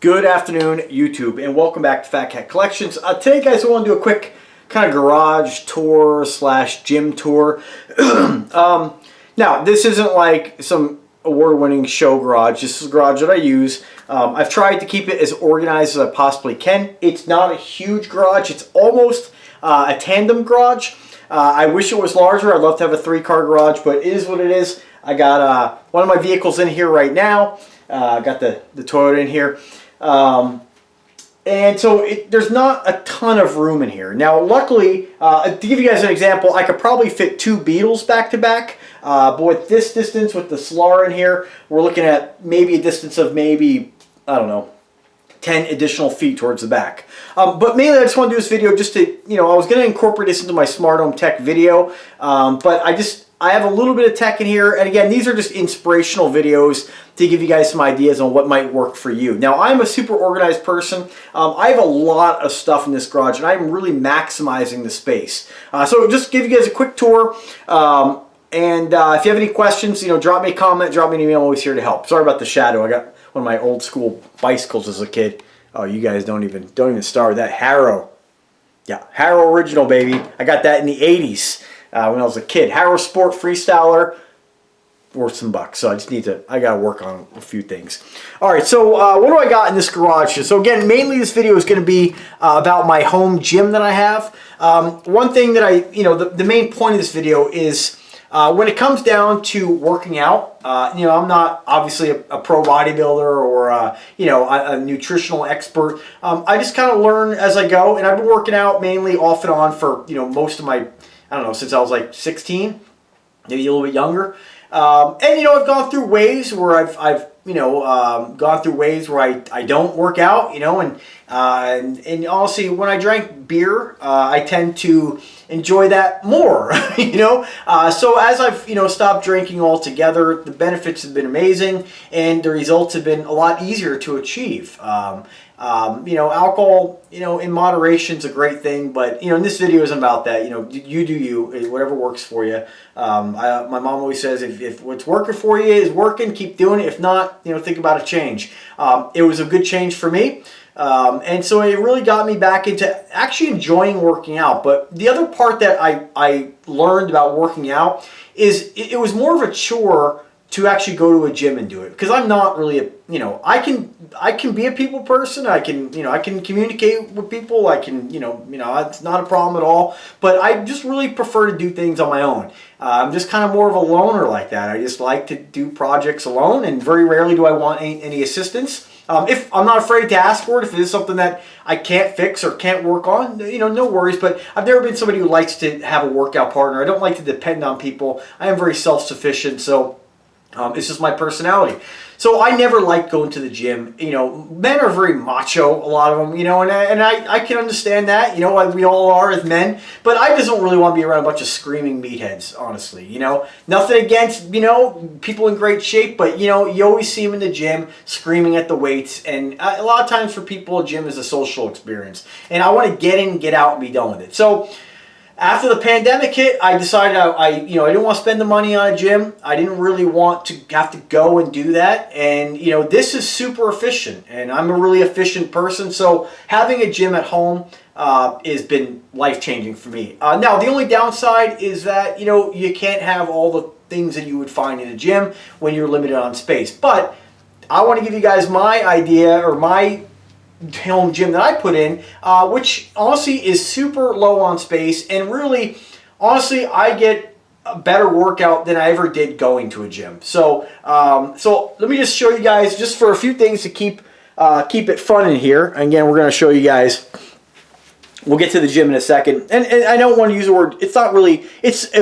Good afternoon, YouTube, and welcome back to Fat Cat Collections. Today, guys, I want to do a quick kind of garage tour slash gym tour. Now, this isn't like some award-winning show garage. This is a garage that I use. I've tried to keep it as organized as I possibly can. It's not a huge garage. It's almost a tandem garage. I wish it was larger. I'd love to have a 3-car garage, but it is what it is. I got one of my vehicles in here right now. I got the Toyota in here. And so there's not a ton of room in here. Now, luckily, to give you guys an example, I could probably fit 2 Beetles back to back. But with this distance, with the Solar in here, we're looking at maybe a distance of maybe, I don't know, 10 additional feet towards the back. But mainly I just want to do this video just to, I was going to incorporate this into my smart home tech video, but I have a little bit of tech in here, and again, these are just inspirational videos to give you guys some ideas on what might work for you. Now, I'm a super organized person. I have a lot of stuff in this garage, and I'm really maximizing the space. So just give you guys a quick tour, and if you have any questions, drop me a comment, drop me an email. I'm always here to help. Sorry about the shadow. I got one of my old school bicycles as a kid. Oh, you guys don't even start with that. Harrow. Yeah, Harrow original, baby. I got that in the 80s. When I was a kid. Harrow Sport Freestyler, worth some bucks. So I gotta work on a few things. All right, so what do I got in this garage? So again, mainly this video is gonna be about my home gym that I have. One thing that the main point of this video is when it comes down to working out, I'm not obviously a pro bodybuilder or a nutritional expert. I just kind of learn as I go, and I've been working out mainly off and on for most of my, I don't know, since I was like 16, maybe a little bit younger. And I've gone through waves where I've gone through waves where I don't work out, and honestly, when I drank beer, I tend to enjoy that more, So as I've stopped drinking altogether, the benefits have been amazing, and the results have been a lot easier to achieve. Alcohol, in moderation is a great thing, but, and this video isn't about that. You do you, whatever works for you. My mom always says, if what's working for you is working, keep doing it. If not, think about a change. It was a good change for me. And so it really got me back into actually enjoying working out. But the other part that I learned about working out is it was more of a chore to actually go to a gym and do it, because I'm not really I can be a people person. I can communicate with people. I can it's not a problem at all. But I just really prefer to do things on my own. I'm just kind of more of a loner like that. I just like to do projects alone, and very rarely do I want any assistance. If I'm not afraid to ask for it, if it is something that I can't fix or can't work on, no worries. But I've never been somebody who likes to have a workout partner. I don't like to depend on people. I am very self-sufficient, so it's just my personality. So I never liked going to the gym. Men are very macho, a lot of them, and I can understand that, like we all are as men, but I just don't really want to be around a bunch of screaming meatheads, honestly, Nothing against, people in great shape, but, you always see them in the gym screaming at the weights, and a lot of times for people, a gym is a social experience, and I want to get in, get out, and be done with it. So after the pandemic hit, I decided I didn't want to spend the money on a gym. I didn't really want to have to go and do that. And, this is super efficient, and I'm a really efficient person. So having a gym at home has been life-changing for me. Now, the only downside is that, you can't have all the things that you would find in a gym when you're limited on space. But I want to give you guys my idea, or my home gym that I put in, which honestly is super low on space, and really, honestly, I get a better workout than I ever did going to a gym. So, let me just show you guys, just for a few things to keep it fun in here. And again, we're going to show you guys. We'll get to the gym in a second. And I don't want to use the word, it's not really, it's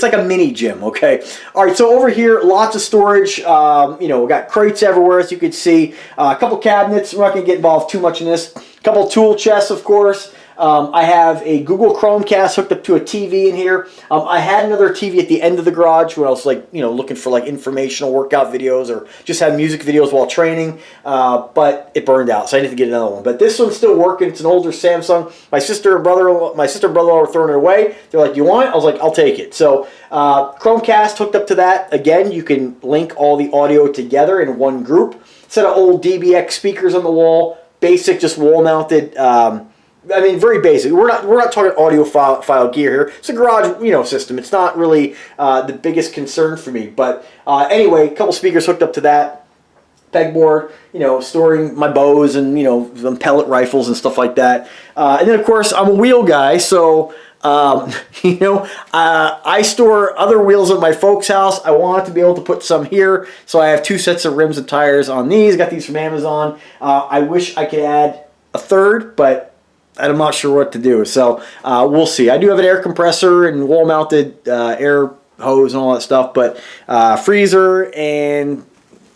like a mini gym, okay? All right, so over here, lots of storage. We got crates everywhere, as you can see. A couple cabinets. We're not going to get involved too much in this. A couple tool chests, of course. I have a Google Chromecast hooked up to a TV in here. I had another TV at the end of the garage when I was looking for informational workout videos, or just had music videos while training, but it burned out, so I need to get another one. But this one's still working. It's an older Samsung. My sister and brother-in-law were throwing it away. They're like, "You want it?" I was like, "I'll take it." So Chromecast hooked up to that. Again, you can link all the audio together in one group. set of old DBX speakers on the wall, basic, just wall mounted. I mean, very basic. We're not talking audiophile gear here. It's a garage, system. It's not really the biggest concern for me. But anyway, a couple speakers hooked up to that pegboard. Storing my bows and some pellet rifles and stuff like that. And then of course I'm a wheel guy, so I store other wheels at my folks' house. I want to be able to put some here, so I have 2 sets of rims and tires on these. Got these from Amazon. I wish I could add a third, but I'm not sure what to do. So we'll see. I do have an air compressor and wall-mounted air hose and all that stuff, but freezer and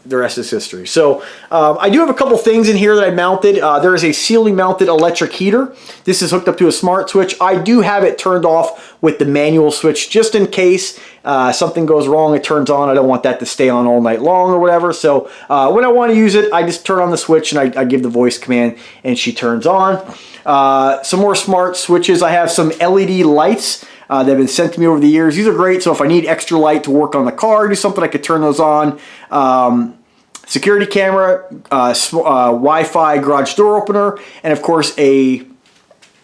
the rest is history. So I do have a couple things in here that I mounted. There is a ceiling mounted electric heater. This is hooked up to a smart switch. I do have it turned off with the manual switch just in case something goes wrong, it turns on. I don't want that to stay on all night long or whatever. So when I want to use it, I just turn on the switch and I give the voice command and she turns on. Some more smart switches. I have some LED lights that have been sent to me over the years. These are great, so if I need extra light to work on the car, do something, I could turn those on. Security camera, Wi-Fi garage door opener, and of course this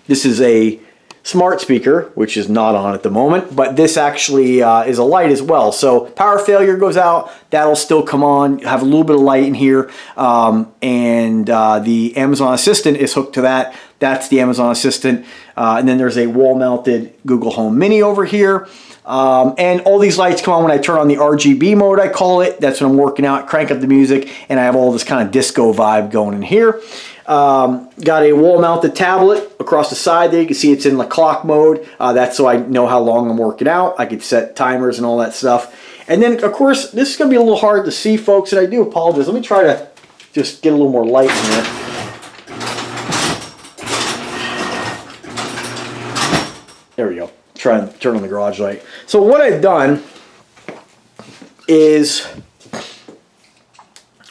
is a smart speaker, which is not on at the moment, but this actually is a light as well. So power failure goes out, that'll still come on, have a little bit of light in here, and the Amazon Assistant is hooked to that. That's the Amazon Assistant. And then there's a wall-mounted Google Home Mini over here. And all these lights come on when I turn on the RGB mode, I call it. That's when I'm working out, crank up the music, and I have all this kind of disco vibe going in here. Got a wall-mounted tablet across the side there. You can see it's in the clock mode. That's so I know how long I'm working out. I could set timers and all that stuff. And then, of course, this is going to be a little hard to see, folks, and I do apologize. Let me try to just get a little more light in here. There we go. Try and turn on the garage light. So what I've done is,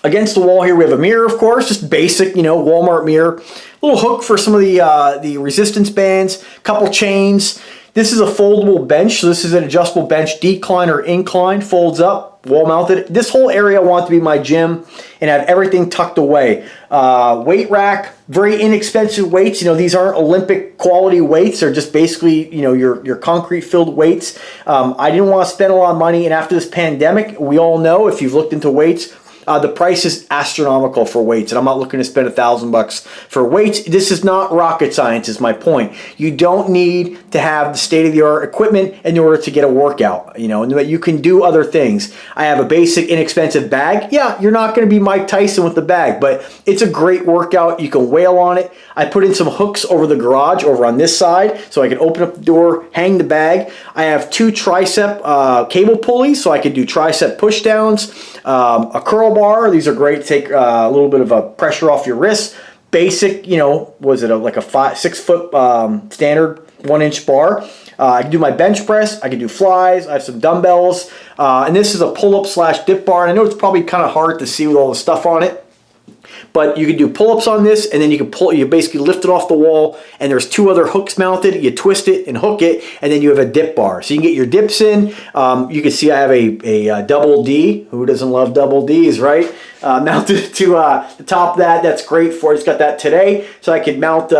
against the wall here we have a mirror, of course, just basic, Walmart mirror. A little hook for some of the resistance bands, couple chains. This is a foldable bench, so this is an adjustable bench, decline or incline, folds up, wall mounted. This whole area I want to be my gym and have everything tucked away. Weight rack, very inexpensive weights. These aren't Olympic quality weights. They're just basically, your concrete filled weights. I didn't want to spend a lot of money, and after this pandemic, we all know, if you've looked into weights, the price is astronomical for weights, and I'm not looking to spend $1,000 for weights. This is not rocket science, is my point. You don't need to have the state-of-the-art equipment in order to get a workout, and you can do other things. I have a basic, inexpensive bag. Yeah, you're not going to be Mike Tyson with the bag, but it's a great workout. You can wail on it. I put in some hooks over the garage, over on this side, so I can open up the door, hang the bag. I have 2 tricep cable pulleys, so I can do tricep pushdowns, a curl bar. These are great to take a little bit of a pressure off your wrists. Basic, was it like a 6 foot standard 1-inch bar. I can do my bench press. I can do flies. I have some dumbbells. And this is a pull-up / dip bar. And I know it's probably kind of hard to see with all the stuff on it, but you can do pull-ups on this, and then you basically lift it off the wall, and there's 2 other hooks mounted. You twist it and hook it, and then you have a dip bar. So you can get your dips in. You can see I have a double D. Who doesn't love double Ds, right? Mounted to the top of that. That's great for it. It's got that today. So I can mount,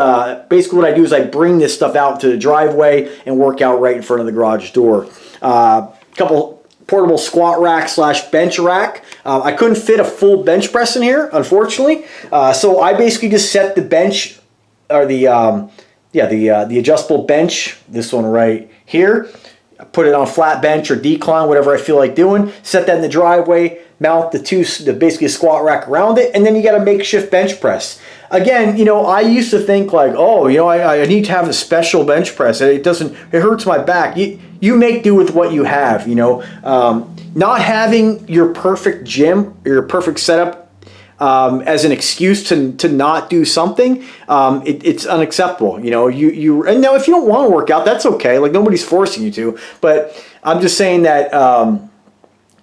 basically what I do is I bring this stuff out to the driveway and work out right in front of the garage door. Couple portable squat rack / bench rack. I couldn't fit a full bench press in here, unfortunately. So I basically just set the bench, or the adjustable bench, this one right here. I put it on flat bench or decline, whatever I feel like doing. Set that in the driveway, mount basically a squat rack around it, and then you got a makeshift bench press. Again, I used to think like, I need to have a special bench press. It hurts my back. You make do with what you have, Not having your perfect gym, your perfect setup as an excuse to not do something, it's unacceptable. And now if you don't want to work out, that's okay. Like, nobody's forcing you to. But I'm just saying that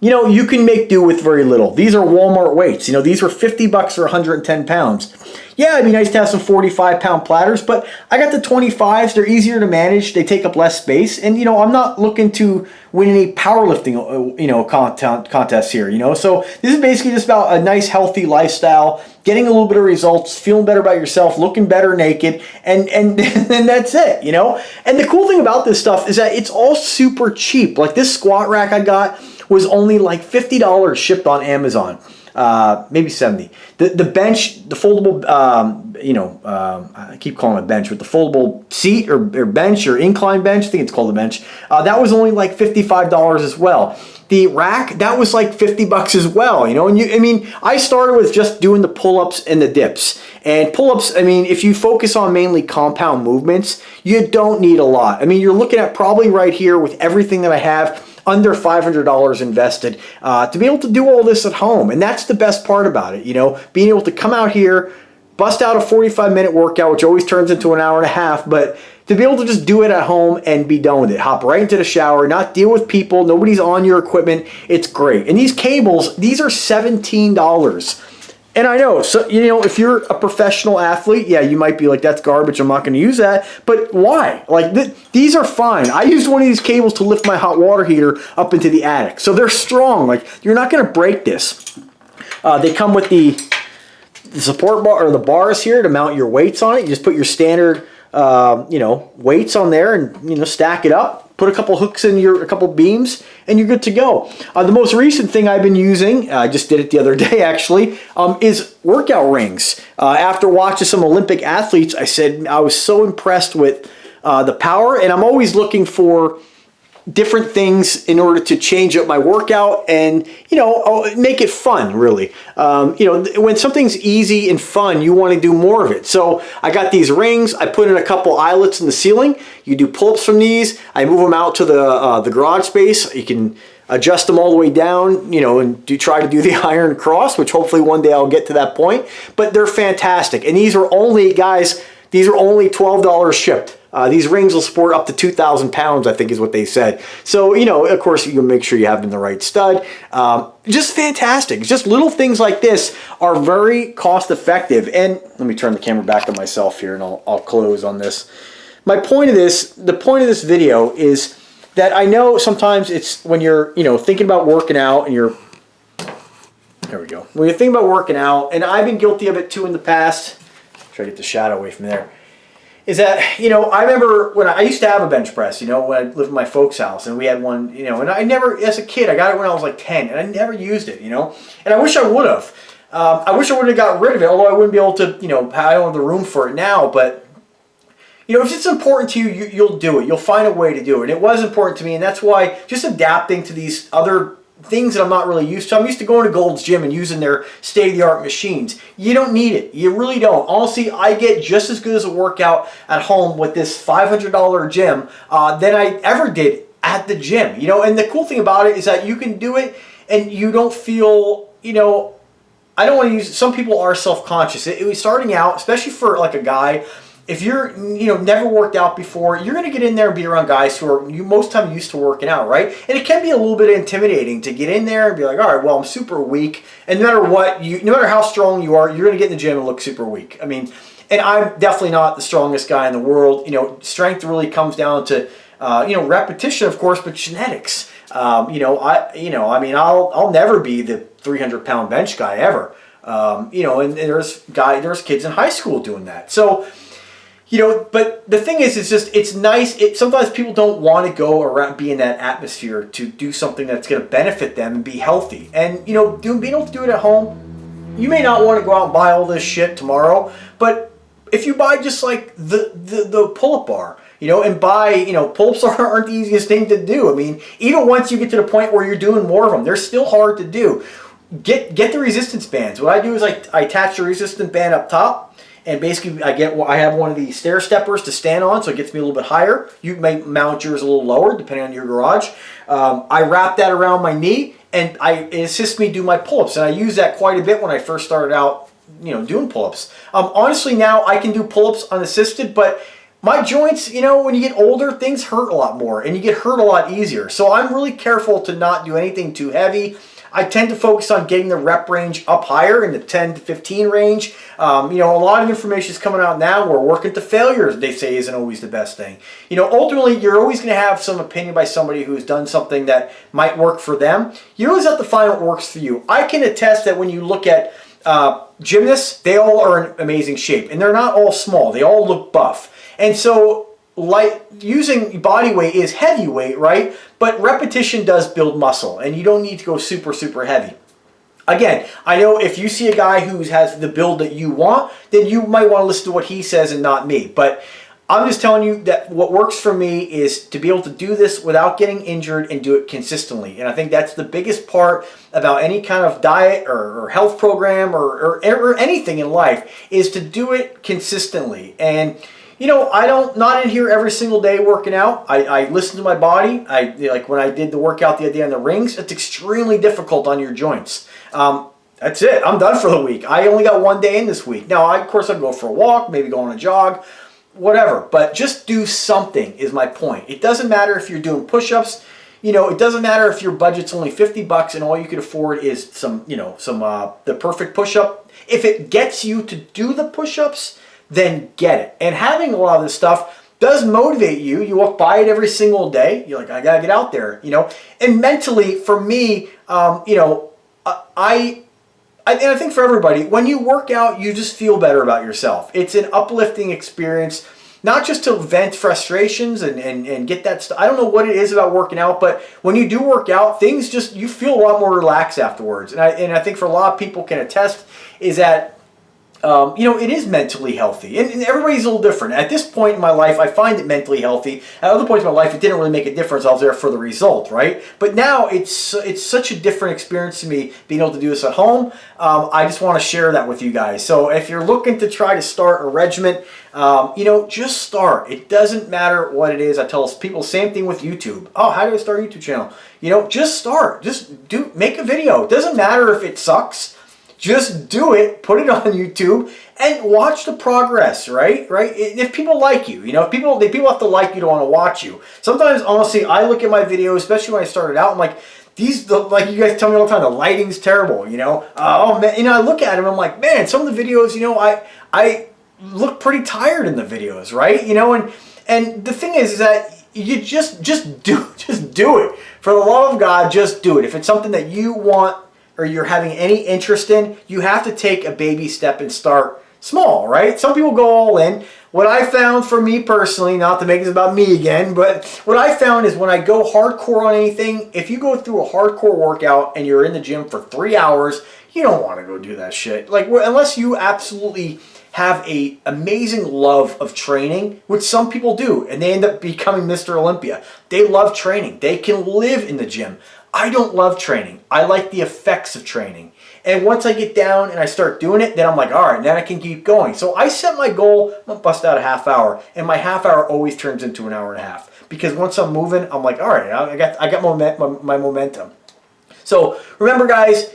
you know, you can make do with very little. These are Walmart weights. You know, these were 50 bucks for 110 pounds. Yeah, it'd be nice to have some 45-pound platters, but I got the 25s. They're easier to manage. They take up less space. And, you know, I'm not looking to win any powerlifting, you know, contests here, you know. So this is basically just about a nice, healthy lifestyle, getting a little bit of results, feeling better about yourself, looking better naked, and then that's it, you know. And the cool thing about this stuff is that it's all super cheap. Like this squat rack I got was only like $50 shipped on Amazon. Maybe 70. The bench, the foldable, I keep calling it bench, but the foldable seat or bench or incline bench, I think it's called a bench, that was only like $55 as well. The rack, that was like 50 bucks as well, you know. And I started with just doing the pull-ups and the dips. And pull-ups, I mean, if you focus on mainly compound movements, you don't need a lot. I mean, you're looking at probably right here with everything that I have, under $500 invested to be able to do all this at home. And that's the best part about it, you know, being able to come out here, bust out a 45-minute workout, which always turns into an hour and a half, but to be able to just do it at home and be done with it. Hop right into the shower, not deal with people, nobody's on your equipment. It's great. And these cables, these are $17. And I know, so, you know, if you're a professional athlete, yeah, you might be like, that's garbage, I'm not going to use that. But why? Like, these are fine. I used one of these cables to lift my hot water heater up into the attic. So they're strong. Like, you're not going to break this. They come with the support bar, or the bars here to mount your weights on it. You just put your standard, weights on there and, you know, stack it up. Put a couple hooks in a couple beams, and you're good to go. The most recent thing I've been using, I just did it the other day actually, is workout rings. After watching some Olympic athletes, I said I was so impressed with the power, and I'm always looking for different things in order to change up my workout and, you know, make it fun, really. When something's easy and fun, you want to do more of it. So I got these rings. I put in a couple eyelets in the ceiling. You do pull-ups from these. I move them out to the garage space. You can adjust them all the way down, you know, and try to do the iron cross, which hopefully one day I'll get to that point. But they're fantastic. And these are only, guys, these are only $12 shipped. These rings will support up to 2,000 pounds, I think is what they said. So, you know, of course, you make sure you have them in the right stud. Just fantastic. Just little things like this are very cost effective. And let me turn the camera back to myself here and I'll close on this. The point of this video is that I know sometimes it's when you're, you know, thinking about working out and you're, there we go. When you're thinking about working out, and I've been guilty of it too in the past, try to get the shadow away from there, is that, you know, I remember when I used to have a bench press, you know, when I lived in my folks' house, and we had one, you know, and I never, as a kid, I got it when I was like 10, and I never used it, you know, and I wish I would have. I wish I would have got rid of it, although I wouldn't be able to, you know, I don't have the room for it now, but, you know, if it's important to you, you'll do it. You'll find a way to do it. And it was important to me, and that's why just adapting to these other things that I'm not really used to. I'm used to going to Gold's Gym and using their state-of-the-art machines. You don't need it. You really don't. Honestly, I get just as good as a workout at home with this $500 gym than I ever did at the gym. You know, and the cool thing about it is that you can do it and you don't feel, you know, I don't want to use, some people are self-conscious. It was starting out, especially for like a guy, if you're, you know, never worked out before, you're going to get in there and be around guys who are most of the time used to working out, right? And it can be a little bit intimidating to get in there and be like, all right, well, I'm super weak. And no matter what, no matter how strong you are, you're going to get in the gym and look super weak. I mean, and I'm definitely not the strongest guy in the world. You know, strength really comes down to, you know, repetition, of course, but genetics. I'll never be the 300-pound bench guy ever. You know, and there's kids in high school doing that. So, you know, but the thing is, it's nice. Sometimes people don't want to go around, be in that atmosphere to do something that's going to benefit them and be healthy. And, you know, being able to do it at home, you may not want to go out and buy all this shit tomorrow, but if you buy just like the pull-up bar, you know, and buy, you know, pull-ups aren't the easiest thing to do. I mean, even once you get to the point where you're doing more of them, they're still hard to do. Get the resistance bands. What I do is I attach the resistance band up top. And basically, I have one of the stair steppers to stand on, so it gets me a little bit higher. You may mount yours a little lower, depending on your garage. I wrap that around my knee, and it assists me do my pull-ups. And I use that quite a bit when I first started out, you know, doing pull-ups. Honestly, now I can do pull-ups unassisted, but my joints, you know, when you get older, things hurt a lot more and you get hurt a lot easier. So I'm really careful to not do anything too heavy. I tend to focus on getting the rep range up higher in the 10 to 15 range. You know, a lot of information is coming out now where working to failure, they say, isn't always the best thing. You know, ultimately, you're always going to have some opinion by somebody who's done something that might work for them. You always have to find what works for you. I can attest that when you look at gymnasts, they all are in amazing shape, and they're not all small. They all look buff. And so, like, using body weight is heavy weight, right? But repetition does build muscle, and you don't need to go super, super heavy. Again, I know if you see a guy who has the build that you want, then you might want to listen to what he says and not me. But I'm just telling you that what works for me is to be able to do this without getting injured and do it consistently. And I think that's the biggest part about any kind of diet or health program or anything in life, is to do it consistently. And you know, not in here every single day working out. I listen to my body. Like when I did the workout the other day on the rings, it's extremely difficult on your joints. That's it. I'm done for the week. I only got one day in this week. Now, of course, I'd go for a walk, maybe go on a jog, whatever. But just do something is my point. It doesn't matter if you're doing push-ups. You know, it doesn't matter if your budget's only $50 and all you could afford is the perfect push-up. If it gets you to do the push-ups, then get it. And having a lot of this stuff does motivate you. You walk by it every single day. You're like, I gotta get out there, you know. And mentally, for me, you know, and I think for everybody, when you work out, you just feel better about yourself. It's an uplifting experience, not just to vent frustrations and get that stuff. I don't know what it is about working out, but when you do work out, things just, you feel a lot more relaxed afterwards. And I think for a lot of people can attest is that you know, it is mentally healthy, and everybody's a little different. At this point in my life, I find it mentally healthy. At other points in my life, it didn't really make a difference. I was there for the result, right? But now it's such a different experience to me being able to do this at home. I just want to share that with you guys. So if you're looking to try to start a regimen, you know, just start. It doesn't matter what it is. I tell people, same thing with YouTube. Oh, how do I start a YouTube channel? You know, just start. Just make a video. It doesn't matter if it sucks. Just do it, put it on YouTube, and watch the progress, right? If people like you, you know, people have to like you to want to watch you. Sometimes, honestly, I look at my videos, especially when I started out, I'm like, like you guys tell me all the time, the lighting's terrible, you know? Oh, man, you know, I look at them, I'm like, man, some of the videos, you know, I look pretty tired in the videos, right? You know, and the thing is that you just do it. For the love of God, just do it. If it's something that you want, or you're having any interest in, you have to take a baby step and start small, right? Some people go all in. What I found for me personally, not to make this about me again, but what I found is when I go hardcore on anything, if you go through a hardcore workout and you're in the gym for 3 hours, you don't want to go do that shit. Like, unless you absolutely have a amazing love of training, which some people do, and they end up becoming Mr. Olympia. They love training. They can live in the gym. I don't love training. I like the effects of training. And once I get down and I start doing it, then I'm like, all right, then I can keep going. So I set my goal, I'm going to bust out a half hour. And my half hour always turns into an hour and a half. Because once I'm moving, I'm like, all right, I got my momentum. So remember, guys,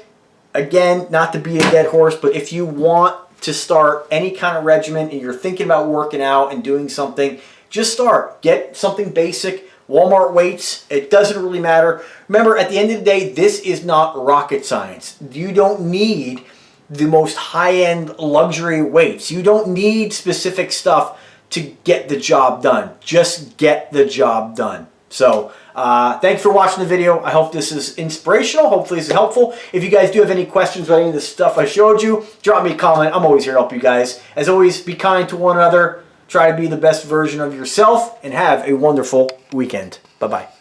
again, not to be a dead horse, but if you want to start any kind of regimen and you're thinking about working out and doing something, just start. Get something basic. Walmart weights, it doesn't really matter. Remember, at the end of the day, this is not rocket science. You don't need the most high-end luxury weights. You don't need specific stuff to get the job done. Just get the job done. So, thanks for watching the video. I hope this is inspirational. Hopefully this is helpful. If you guys do have any questions about any of the stuff I showed you, drop me a comment. I'm always here to help you guys. As always, be kind to one another. Try to be the best version of yourself and have a wonderful weekend. Bye-bye.